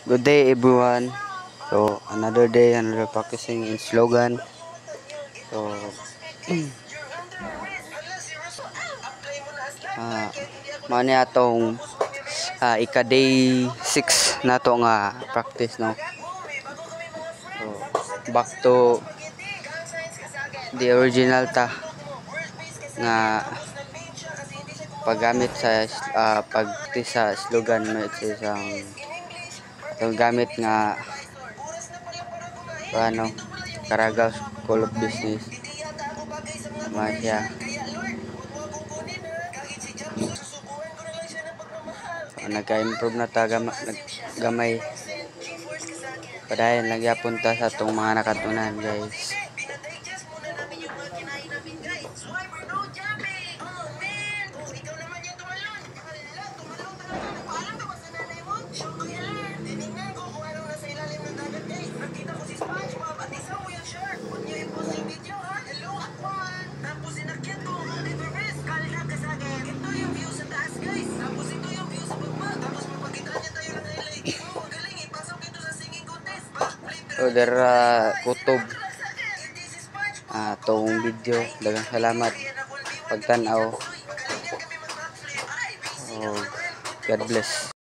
Good day everyone. So another day, another practicing in slogan. So uh, mani atong ika-day 6 nato nga practice, no. So back to the original ta nga paggamit sa pagpractice sa slogan, no. It's isang itong gamit nga ano, Caraga School of Business. Masya. So, nagka-improve na ta gamay. Padayon nagyapon ta sa itong mga nakatunan, guys. So there kutob tong video. Daghang salamat pagtan-aw. Oh, God bless.